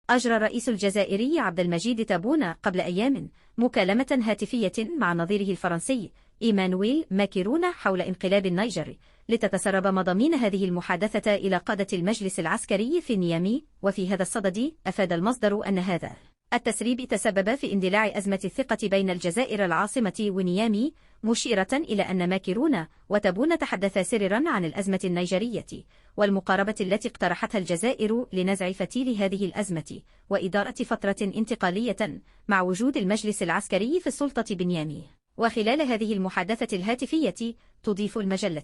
أجرى الرئيس الجزائري عبد المجيد تبون قبل أيام مكالمة هاتفية مع نظيره الفرنسي إيمانويل ماكرون حول انقلاب النيجر، لتتسرب مضامين هذه المحادثة إلى قادة المجلس العسكري في نيامي. وفي هذا الصدد أفاد المصدر أن هذا التسريب تسبب في اندلاع أزمة الثقة بين الجزائر العاصمة ونيامي، مشيرة إلى أن ماكرون وتبون تحدثا سرا عن الأزمة النيجرية والمقاربة التي اقترحتها الجزائر لنزع فتيل هذه الأزمة وإدارة فترة انتقالية مع وجود المجلس العسكري في السلطة بنيامي. وخلال هذه المحادثة الهاتفية تضيف المجلة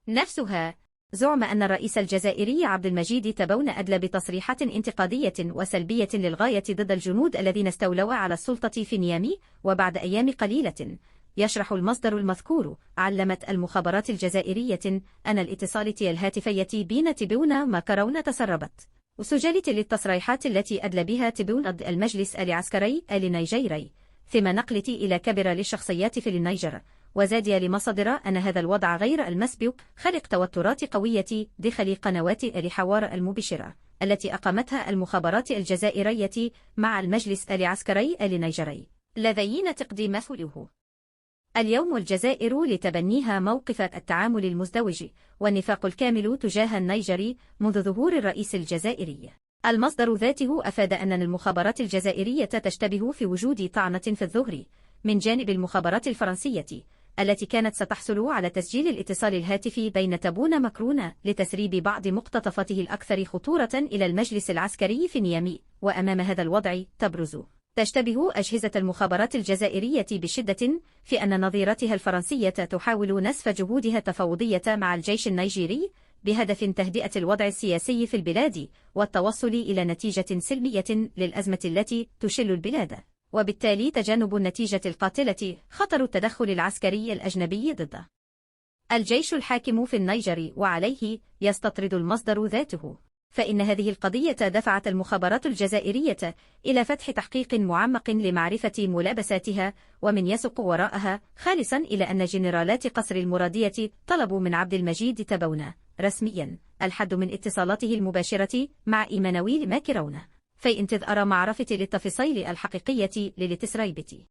نفسها زعم أن الرئيس الجزائري عبد المجيد تبون أدلى بتصريحات انتقادية وسلبية للغاية ضد الجنود الذين استولوا على السلطة في نيامي. وبعد أيام قليلة، يشرح المصدر المذكور، علمت المخابرات الجزائرية أن الاتصالات الهاتفية بين تبون وماكرون تسربت وسجلة للتصريحات التي أدلى بها تبون ضد المجلس العسكري النيجيري، ثم نقلت إلى كبر للشخصيات في النيجر. وزاد لمصادر أن هذا الوضع غير المسبوق خلق توترات قوية داخل قنوات الحوار المباشرة التي أقامتها المخابرات الجزائرية مع المجلس العسكري النيجري، الذين تقديم فلوه اليوم الجزائر لتبنيها موقف التعامل المزدوج والنفاق الكامل تجاه النيجر منذ ظهور الرئيس الجزائري. المصدر ذاته أفاد أن المخابرات الجزائرية تشتبه في وجود طعنة في الظهر من جانب المخابرات الفرنسية التي كانت ستحصل على تسجيل الاتصال الهاتفي بين تبون ماكرون لتسريب بعض مقتطفاته الأكثر خطورة إلى المجلس العسكري في نيامي. وأمام هذا الوضع تشتبه أجهزة المخابرات الجزائرية بشدة في أن نظيرتها الفرنسية تحاول نسف جهودها التفاوضية مع الجيش النيجيري بهدف تهدئة الوضع السياسي في البلاد والتوصل إلى نتيجة سلمية للأزمة التي تشل البلاد، وبالتالي تجنب النتيجة القاتلة خطر التدخل العسكري الأجنبي ضد الجيش الحاكم في النيجر. وعليه يستطرد المصدر ذاته فإن هذه القضية دفعت المخابرات الجزائرية إلى فتح تحقيق معمق لمعرفة ملابساتها ومن يسق وراءها، خالصا إلى أن جنرالات قصر المرادية طلبوا من عبد المجيد تبون رسميا الحد من اتصالاته المباشرة مع إيمانويل ماكرون في انتظار معرفة التفاصيل الحقيقية للتسريبة.